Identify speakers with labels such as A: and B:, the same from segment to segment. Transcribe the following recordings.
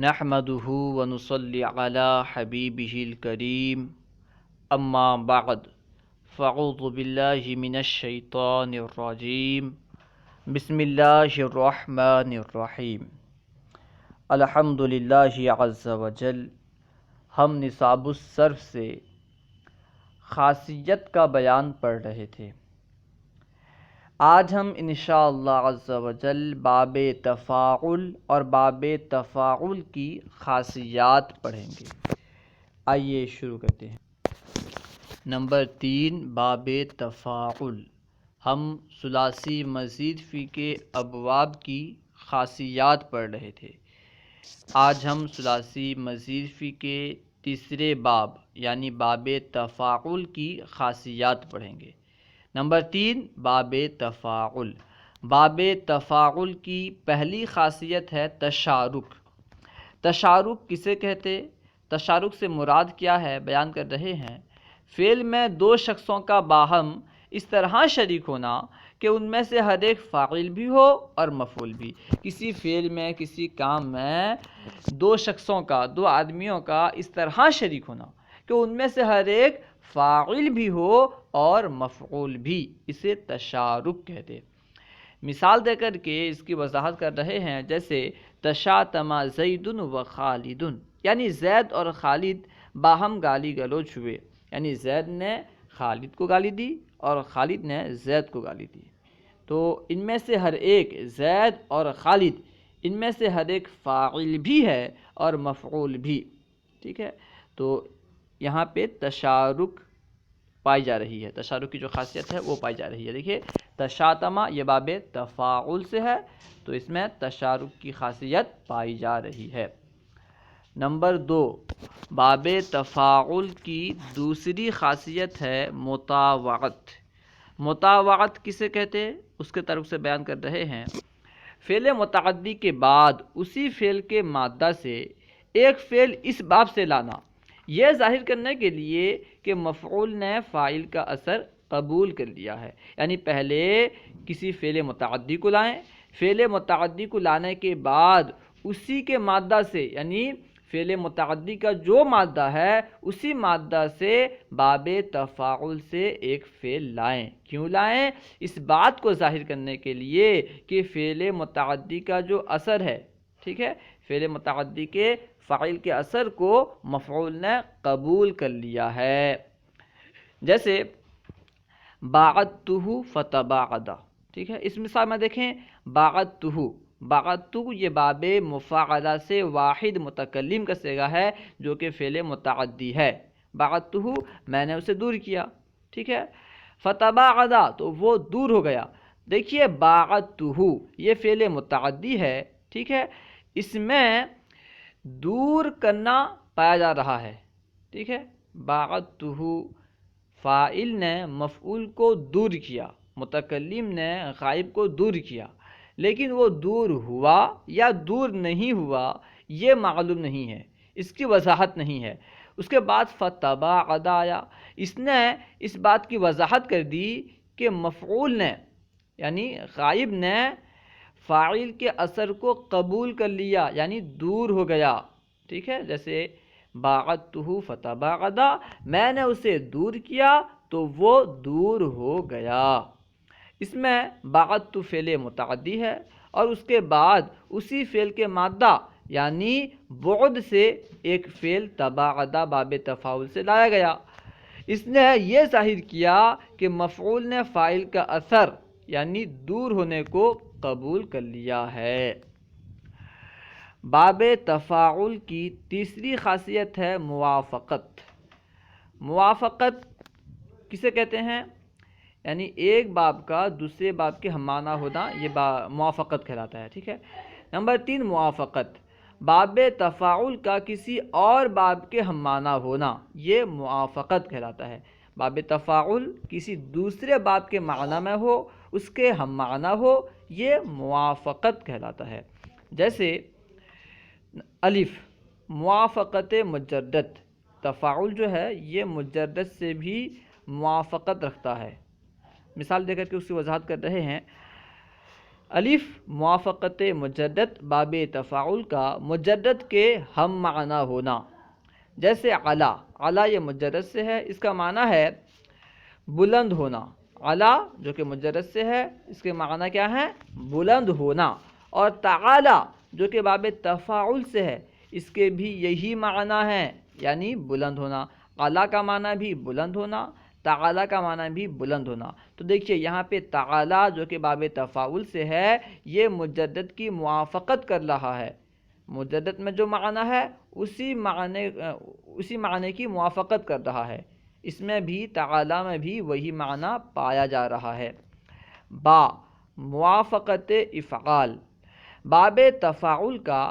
A: نحمده ونصلي على حبيبه الكريم اما بعد فاعوذ بالله من الشيطان الرجيم بسم الله الرحمن الرحيم الحمد للہ عز وجل۔ ہم نصاب الصرف سے خاصیت کا بیان پڑھ رہے تھے۔ آج ہم انشاءاللہ عز وجل باب تفاعل اور باب تفاعل کی خاصیات پڑھیں گے۔ آئیے شروع کرتے ہیں۔ نمبر 3، باب تفاعل۔ ہم ثلاثی مزید فی کے ابواب کی خاصیات پڑھ رہے تھے۔ آج ہم ثلاثی مزید فی کے تیسرے باب یعنی باب تفاعل کی خاصیات پڑھیں گے۔ نمبر 3، باب تفاعل۔ باب تفاعل کی پہلی خاصیت ہے تشارک۔ تشارک کسے کہتے؟ تشارک سے مراد کیا ہے بیان کر رہے ہیں۔ فعل میں دو شخصوں کا باہم اس طرح شریک ہونا کہ ان میں سے ہر ایک فاعل بھی ہو اور مفعول بھی۔ کسی فعل میں، کسی کام میں دو شخصوں کا، دو آدمیوں کا اس طرح شریک ہونا کہ ان میں سے ہر ایک فاعل بھی ہو اور مفعول بھی، اسے تشارک کہتے۔ مثال دے کر کے اس کی وضاحت کر رہے ہیں، جیسے تشاتم زید و خالد، یعنی زید اور خالد باہم گالی گلوچ ہوئے، یعنی زید نے خالد کو گالی دی اور خالد نے زید کو گالی دی۔ تو ان میں سے ہر ایک، زید اور خالد، ان میں سے ہر ایک فاعل بھی ہے اور مفعول بھی، ٹھیک ہے۔ تو یہاں پہ تشارک پائی جا رہی ہے، تشارک کی جو خاصیت ہے وہ پائی جا رہی ہے۔ دیکھیے تشاتما یہ باب تفاعل سے ہے، تو اس میں تشارک کی خاصیت پائی جا رہی ہے۔ نمبر 2، باب تفاعل کی دوسری خاصیت ہے مطاوعت۔ مطاوعت کسے کہتے؟ اس کے طرف سے بیان کر رہے ہیں۔ فعل متعدی کے بعد اسی فعل کے مادہ سے ایک فعل اس باب سے لانا، یہ ظاہر کرنے کے لیے کہ مفعول نے فاعل کا اثر قبول کر لیا ہے۔ یعنی پہلے کسی فعل متعدی کو لائیں، فعل متعدی کو لانے کے بعد اسی کے مادہ سے، یعنی فعل متعدی کا جو مادہ ہے اسی مادہ سے باب تفاعل سے ایک فعل لائیں۔ کیوں لائیں؟ اس بات کو ظاہر کرنے کے لیے کہ فعل متعدی کا جو اثر ہے، ٹھیک ہے، فعل متعدی کے فاعل کے اثر کو مفعول نے قبول کر لیا ہے۔ جیسے باعدتہ فتباعد، ٹھیک ہے۔ اس مثال میں دیکھیں، باعدتہ یہ باب مفاعلہ سے واحد متکلم کا صیغہ ہے جو کہ فعل متعدی ہے۔ باعدتہ میں نے اسے دور کیا، ٹھیک ہے۔ فتباعد تو وہ دور ہو گیا۔ دیکھیے باعدتہ یہ فعل متعدی ہے، ٹھیک ہے، اس میں دور کرنا پایا جا رہا ہے، ٹھیک ہے۔ باعدتہ فاعل نے مفعول کو دور کیا، متکلم نے غائب کو دور کیا، لیکن وہ دور ہوا یا دور نہیں ہوا یہ معلوم نہیں ہے، اس کی وضاحت نہیں ہے۔ اس کے بعد فتباعد آیا، اس نے اس بات کی وضاحت کر دی کہ مفعول نے یعنی غائب نے فاعل کے اثر کو قبول کر لیا، یعنی دور ہو گیا، ٹھیک ہے۔ جیسے باعدتہ فتباعد، میں نے اسے دور کیا تو وہ دور ہو گیا۔ اس میں باعدتہ فعل متعدی ہے اور اس کے بعد اسی فعل کے مادہ یعنی بعد سے ایک فعل تباعد باب تفاعل سے لایا گیا۔ اس نے یہ ظاہر کیا کہ مفعول نے فاعل کا اثر یعنی دور ہونے کو قبول کر لیا ہے۔ باب تفاعل کی تیسری خاصیت ہے موافقت۔ موافقت کسے کہتے ہیں؟ یعنی ایک باب کا دوسرے باب کے ہم معنی ہونا، یہ موافقت کہلاتا ہے، ٹھیک ہے۔ نمبر 3، موافقت، باب تفاعل کا کسی اور باب کے ہم معنی ہونا، یہ موافقت کہلاتا ہے۔ باب تفاعل کسی دوسرے باب کے معنی میں ہو، اس کے ہم معنی ہو، یہ موافقت کہلاتا ہے۔ جیسے الف موافقت مجرد، تفاعل جو ہے یہ مجرد سے بھی موافقت رکھتا ہے۔ مثال دے کر کے اس کی وضاحت کر رہے ہیں، الف موافقت مجدد باب تفاعل کا مجدد کے ہم معنی ہونا، جیسے علا، علا یہ مجرد سے ہے، اس کا معنی ہے بلند ہونا، علا جو کہ مجرد سے ہے اس کے معنی کیا ہے؟ بلند ہونا، اور تعالی جو کہ باب تفاعل سے ہے اس کے بھی یہی معنی ہے، یعنی بلند ہونا، علا کا معنی بھی بلند ہونا، تعالی کا معنی بھی بلند ہونا۔ تو دیکھیے یہاں پہ تعالی جو کہ باب تفاعل سے ہے یہ مجدد کی موافقت کر رہا ہے، مجدد میں جو معنی ہے اسی معنی کی موافقت کر رہا ہے، اس میں بھی تعالی میں بھی وہی معنی پایا جا رہا ہے۔ با موافقت افعال، باب تفاعل کا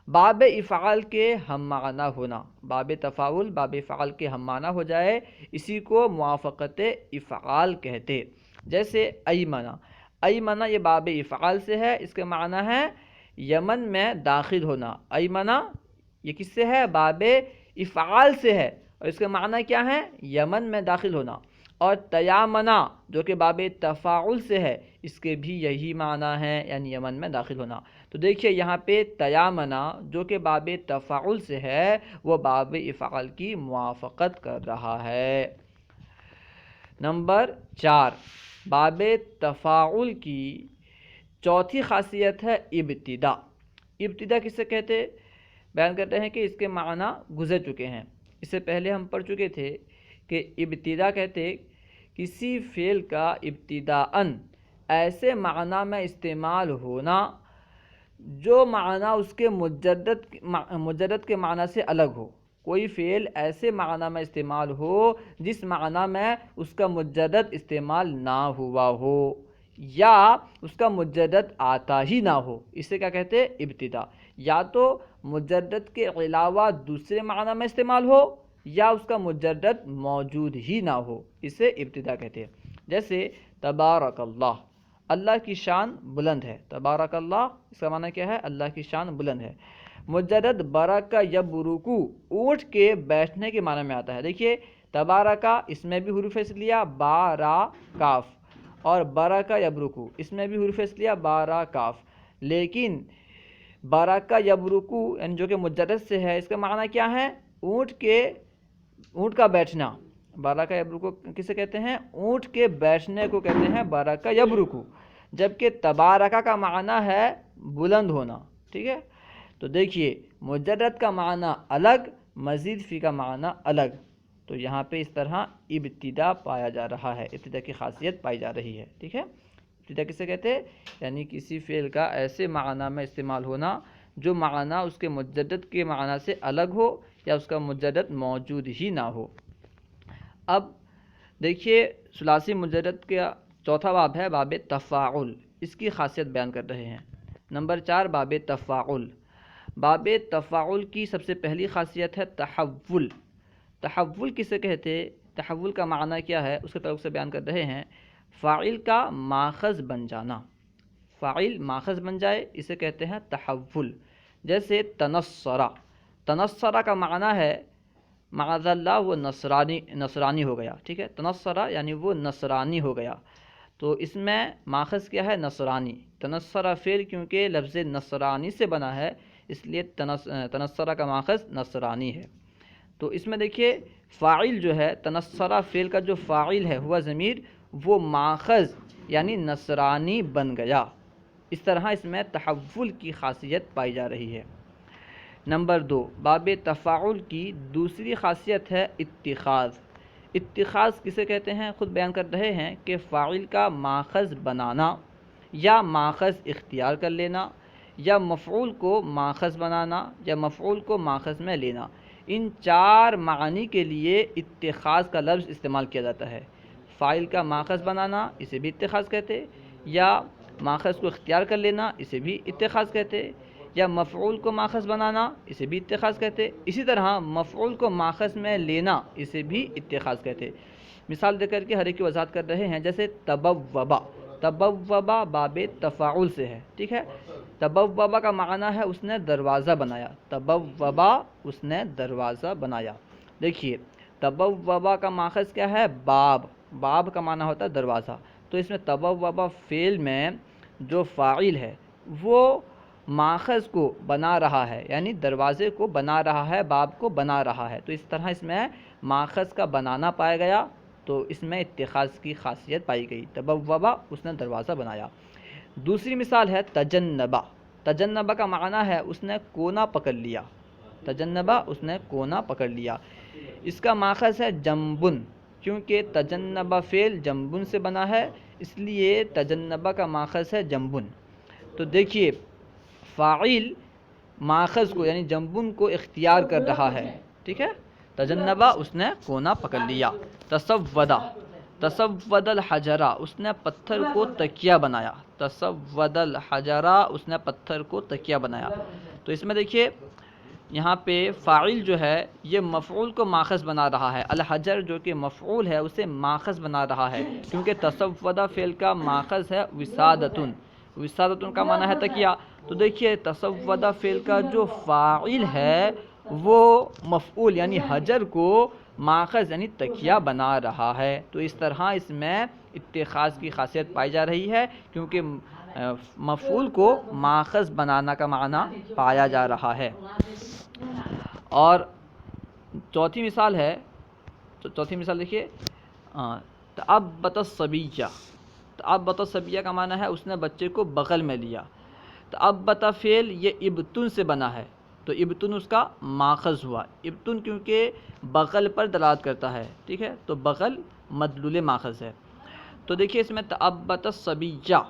A: باب افعال کے ہم معنی ہونا، باب تفاعل باب افعال کے ہم معنی ہو جائے اسی کو موافقت افعال کہتے، جیسے ایمنا، ایمنا یہ باب افعال سے ہے، اس کے معنی ہے یمن میں داخل ہونا، ایمنا یہ کس سے ہے؟ باب افعال سے ہے، اور اس کے معنی کیا ہے؟ یمن میں داخل ہونا۔ اور تیامنا جو کہ باب تفاعل سے ہے اس کے بھی یہی معنی ہے، یعنی یمن میں داخل ہونا۔ تو دیکھیے یہاں پہ تیامنا جو کہ باب تفاعل سے ہے وہ باب افعال کی موافقت کر رہا ہے۔ نمبر 4، باب تفاعل کی چوتھی خاصیت ہے ابتدا۔ ابتدا کسے کہتے؟ بیان کرتے ہیں کہ اس کے معنی گزر چکے ہیں، اس سے پہلے ہم پڑھ چکے تھے کہ ابتدا کہتے کسی فعل کا ابتداءً ایسے معنی میں استعمال ہونا جو معنی اس کے مجرد کے معنی سے الگ ہو، کوئی فعل ایسے معنی میں استعمال ہو جس معنی میں اس کا مجرد استعمال نہ ہوا ہو یا اس کا مجرد آتا ہی نہ ہو، اسے کیا کہتے؟ ابتدا۔ یا تو مجرد کے علاوہ دوسرے معنی میں استعمال ہو یا اس کا مجرد موجود ہی نہ ہو، اسے ابتدا کہتے ہیں۔ جیسے تبارک اللہ، اللہ کی شان بلند ہے، تبارک اللہ اس کا معنی کیا ہے؟ اللہ کی شان بلند ہے۔ مجرد برکہ یبرکو اونٹ کے بیٹھنے کے معنی میں آتا ہے۔ دیکھیے تبارکہ اس میں بھی حروف اصلیہ با را کاف، اور برکہ یبرکو اس میں بھی حروف اصلیہ با را کاف، لیکن برکہ یبرکو یعنی جو کہ مجرد سے ہے اس کا معنی کیا ہے؟ اونٹ کا بیٹھنا۔ برکہ یبرکو کسے کہتے ہیں؟ اونٹ کے بیٹھنے کو کہتے ہیں برکہ یبرکو، جبکہ تبارکہ کا معنی ہے بلند ہونا، ٹھیک ہے؟ تو دیکھیے مجرد کا معنی الگ، مزید فی کا معنی الگ، تو یہاں پہ اس طرح ابتدا پایا جا رہا ہے، ابتدا کی خاصیت پائی جا رہی ہے، ٹھیک ہے؟ ابتدا کسے کہتے ہیں؟ یعنی کسی فعل کا ایسے معنی میں استعمال ہونا جو معنی اس کے مجرد کے معنی سے الگ ہو یا اس کا مجرد موجود ہی نہ ہو۔ اب دیکھیے ثلاثی مجرد کا چوتھا باب ہے باب تفاعل، اس کی خاصیت بیان کر رہے ہیں۔ نمبر 4، باب تفاعل، باب تفاعل کی سب سے پہلی خاصیت ہے تحول۔ تحول کسے کہتے؟ تحول کا معنی کیا ہے اس کے تعلق سے بیان کر رہے ہیں، فاعل کا ماخذ بن جانا، فاعل ماخذ بن جائے اسے کہتے ہیں تحول۔ جیسے تنصرہ، تنصرہ کا معنی ہے معاذ اللہ وہ نصرانی ہو گیا، ٹھیک ہے؟ تنصرہ یعنی وہ نصرانی ہو گیا، تو اس میں ماخذ کیا ہے؟ نصرانی۔ تنصرہ فعل کیونکہ لفظ نصرانی سے بنا ہے اس لیے تنصرہ کا ماخذ نصرانی ہے۔ تو اس میں دیکھیے فاعل جو ہے تنصرہ فعل کا جو فاعل ہے ہوا ضمیر وہ ماخذ یعنی نصرانی بن گیا، اس طرح اس میں تحول کی خاصیت پائی جا رہی ہے۔ نمبر 2، باب تفاعل کی دوسری خاصیت ہے اتخاذ۔ اتخاذ کسے کہتے ہیں؟ خود بیان کر رہے ہیں کہ فاعل کا ماخذ بنانا یا ماخذ اختیار کر لینا یا مفعول کو ماخذ بنانا یا مفعول کو ماخذ میں لینا، ان 4 معانی کے لیے اتخاذ کا لفظ استعمال کیا جاتا ہے۔ فاعل کا ماخذ بنانا اسے بھی اتخاذ کہتے، یا ماخذ کو اختیار کر لینا اسے بھی اتخاذ کہتے، یا مفعول کو ماخذ بنانا اسے بھی اتخاذ کہتے، اسی طرح مفعول کو ماخذ میں لینا اسے بھی اتخاذ کہتے۔ مثال دے کر کے ہر ایک کی وضاحت کر رہے ہیں، جیسے تبوبا، تبوبا باب تفاعل سے ہے، ٹھیک ہے؟ تبوبا کا معنی ہے اس نے دروازہ بنایا، تبوبا اس نے دروازہ بنایا۔ دیکھیے تبوبا کا ماخذ کیا ہے؟ باب، باب کا معنی ہوتا ہے دروازہ، تو اس میں تبوبا فعل میں جو فاعل ہے وہ ماخذ کو بنا رہا ہے، یعنی دروازے کو بنا رہا ہے، باب کو بنا رہا ہے، تو اس طرح اس میں ماخذ کا بنانا پایا گیا، تو اس میں اتخاذ کی خاصیت پائی گئی۔ تبوّبا، اس نے دروازہ بنایا۔ دوسری مثال ہے تجنبا۔ تجنبا کا معنی ہے اس نے کونا پکڑ لیا۔ تجنبا، اس نے کونا پکڑ لیا۔ اس کا ماخذ ہے جنبن، کیونکہ تجنبا فعل جنبن سے بنا ہے، اس لیے تجنبا کا ماخذ ہے جنبن۔ تو دیکھیے فاعل ماخذ کو یعنی جنبن کو اختیار کر رہا ہے، ٹھیک ہے۔ تجنبا، اس نے کونا پکڑ لیا۔ تصودا، تصود الحجرہ، اس نے پتھر کو تکیہ بنایا۔ تصود الحجرہ، اس نے پتھر کو تکیہ بنایا۔ تو اس میں دیکھیے یہاں پہ فاعل جو ہے یہ مفعول کو ماخذ بنا رہا ہے، الحجر جو کہ مفعول ہے اسے ماخذ بنا رہا ہے، کیونکہ تصودہ فعل کا ماخذ ہے وسادتن۔ وسادتن کا معنی ہے تکیہ۔ تو دیکھیے تصودہ فعل کا جو فاعل ہے وہ مفعول یعنی حجر کو ماخذ یعنی تکیہ بنا رہا ہے، تو اس طرح اس میں اتخاذ کی خاصیت پائی جا رہی ہے، کیونکہ مفعول کو ماخذ بنانا کا معنی پایا جا رہا ہے۔ اور چوتھی مثال ہے، تو چوتھی مثال دیکھیے تعبط الصبیہ۔ تعبط الصبیہ کا معنی ہے اس نے بچے کو بغل میں لیا۔ تعبط فعل یہ ابتن سے بنا ہے، تو ابتن اس کا ماخذ ہوا۔ ابتن کیونکہ بغل پر دلالت کرتا ہے، ٹھیک ہے، تو بغل مدلول ماخذ ہے۔ تو دیکھیے اس میں تعبط الصبیہ،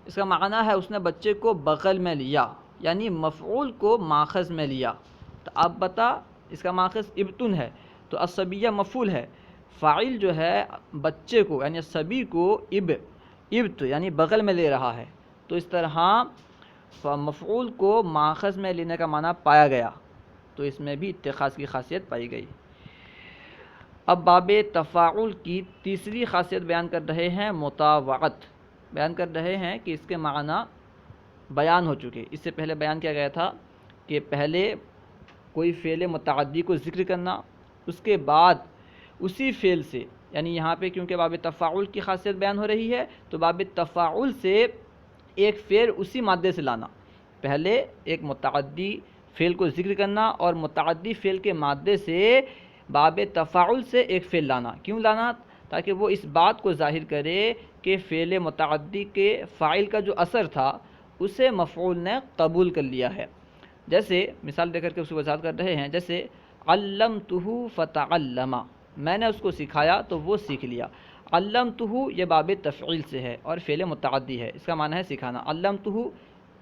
A: اس کا معنی ہے اس نے بچے کو بغل میں لیا، یعنی مفعول کو ماخذ میں لیا۔ تعبط اس کا ماخذ ابتن ہے، تو الصبیہ مفعول ہے، فاعل جو ہے بچے کو یعنی صبی کو ابت یعنی بغل میں لے رہا ہے، تو اس طرح مفعول کو ماخذ میں لینے کا معنی پایا گیا، تو اس میں بھی اتخاذ کی خاصیت پائی گئی۔ اب باب تفاعل کی تیسری خاصیت بیان کر رہے ہیں، مطاوعت بیان کر رہے ہیں کہ اس کے معنی بیان ہو چکے۔ اس سے پہلے بیان کیا گیا تھا کہ پہلے کوئی فعل متعدی کو ذکر کرنا، اس کے بعد اسی فعل سے، یعنی یہاں پہ کیونکہ باب تفاعل کی خاصیت بیان ہو رہی ہے تو باب تفاعل سے ایک فعل اسی مادے سے لانا۔ پہلے ایک متعدی فعل کو ذکر کرنا اور متعدی فعل کے مادے سے باب تفاعل سے ایک فعل لانا۔ کیوں لانا؟ تاکہ وہ اس بات کو ظاہر کرے کہ فعل متعدی کے فاعل کا جو اثر تھا اسے مفعول نے قبول کر لیا ہے۔ جیسے مثال دے کر کے اس کی وضاحت کر رہے ہیں، جیسے علمتہ فتعلم، میں نے اس کو سکھایا تو وہ سیکھ لیا۔ علمتہ یہ باب تفعیل سے ہے اور فعل متعدی ہے، اس کا معنی ہے سکھانا۔ علمتہ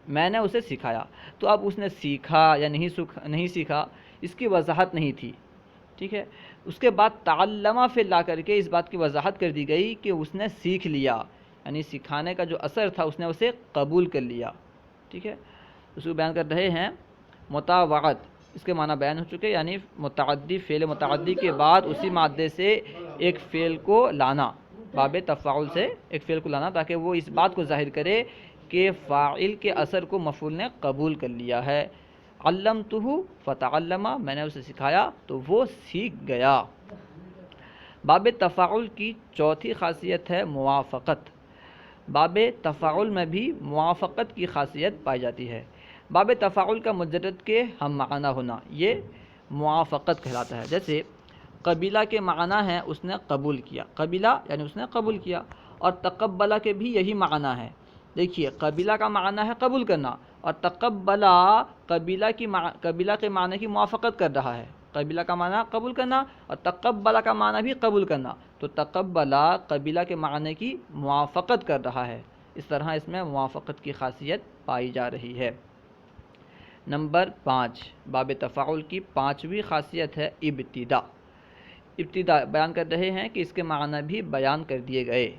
A: میں نے اسے سکھایا، تو اب اس نے سیکھا یا نہیں سیکھا اس کی وضاحت نہیں تھی، ٹھیک ہے۔ اس کے بعد تعلم فعل لا کر کے اس بات کی وضاحت کر دی گئی کہ اس نے سیکھ لیا، یعنی سکھانے کا جو اثر تھا اس نے اسے قبول کر لیا، ٹھیک ہے۔ اس کو بیان کر رہے ہیں مطاوعت، اس کے معنی بیان ہو چکے، یعنی متعدی فعل متعدی کے بعد اسی مادے سے ایک فعل کو لانا، باب تفاعل سے ایک فعل کو لانا تاکہ وہ اس بات کو ظاہر کرے کہ فاعل کے اثر کو مفعول نے قبول کر لیا ہے۔ علمتہ فتعلم، میں نے اسے سکھایا تو وہ سیکھ گیا۔ باب تفاعل کی چوتھی خاصیت ہے موافقت۔ باب تفاعل میں بھی موافقت کی خاصیت پائی جاتی ہے۔ باب تفاعل کا مجرد کے ہم معنی ہونا یہ موافقت کہلاتا ہے۔ جیسے قبیلہ کے معنی ہیں اس نے قبول کیا، قبیلہ یعنی اس نے قبول کیا، اور تقبلہ کے بھی یہی معنی ہے۔ دیکھیے قبیلہ کا معنی ہے قبول کرنا، اور تقبلہ قبیلہ کے معنی کی موافقت کر رہا ہے۔ قبیلہ کا معنی قبول کرنا اور تقبلہ کا معنی بھی قبول کرنا، تو تقبلہ قبیلہ کے معنی کی موافقت کر رہا ہے، اس طرح اس میں موافقت کی خاصیت پائی جا رہی ہے۔ نمبر 5، باب تفاعل کی پانچویں خاصیت ہے ابتدا۔ ابتدا بیان کر رہے ہیں کہ اس کے معنی بھی بیان کر دیے گئے،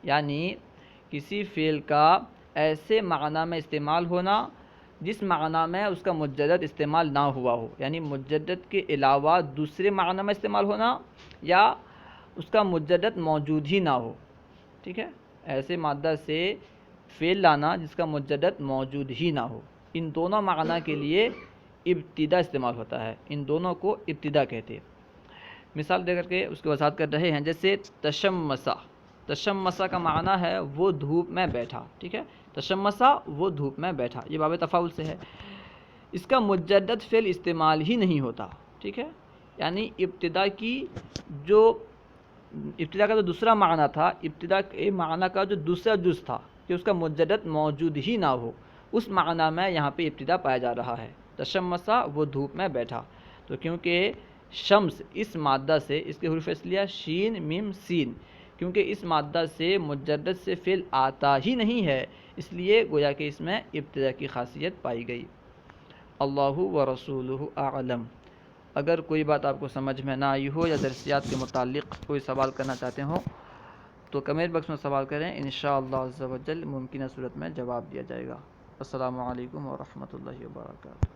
A: یعنی کسی فعل کا ایسے معنی میں استعمال ہونا جس معنی میں اس کا مجرد استعمال نہ ہوا ہو، یعنی مجرد کے علاوہ دوسرے معنی میں استعمال ہونا یا اس کا مجرد موجود ہی نہ ہو، ٹھیک ہے۔ ایسے مادہ سے فعل لانا جس کا مجرد موجود ہی نہ ہو، ان دونوں معنی کے لیے ابتدا استعمال ہوتا ہے، ان دونوں کو ابتدا کہتے ہیں۔ مثال دے کر کے اس کی وضاحت کر رہے ہیں، جیسے تشمسا۔ تشمسا کا معنی ہے وہ دھوپ میں بیٹھا، ٹھیک ہے۔ تشمسا وہ دھوپ میں بیٹھا، یہ باب تفاعل سے ہے. اس کا مجدد فعل استعمال ہی نہیں ہوتا. ٹھیک ہے، یعنی ابتدا کا جو دوسرا معنی تھا، ابتدا کے معنی کا جو دوسرا جز تھا کہ اس کا مجدد موجود ہی نہ ہو، اس معنی میں یہاں پہ ابتدا پایا جا رہا ہے. تشمسا وہ دھوپ میں بیٹھا. تو کیونکہ شمس اس مادہ سے، اس کے حروف اصلیہ شین میم سین، کیونکہ اس مادہ سے مجدد سے فعل آتا ہی نہیں ہے، اس لیے گویا کہ اس میں ابتدا کی خاصیت پائی گئی. اللہ و رسولہ اعلم. اگر کوئی بات آپ کو سمجھ میں نہ آئی ہو یا درسیات کے متعلق کوئی سوال کرنا چاہتے ہوں تو کمنٹ باکس میں سوال کریں، انشاءاللہ عز و جل ممکنہ صورت میں جواب دیا جائے گا. السلام علیکم ورحمۃ اللہ وبرکاتہ.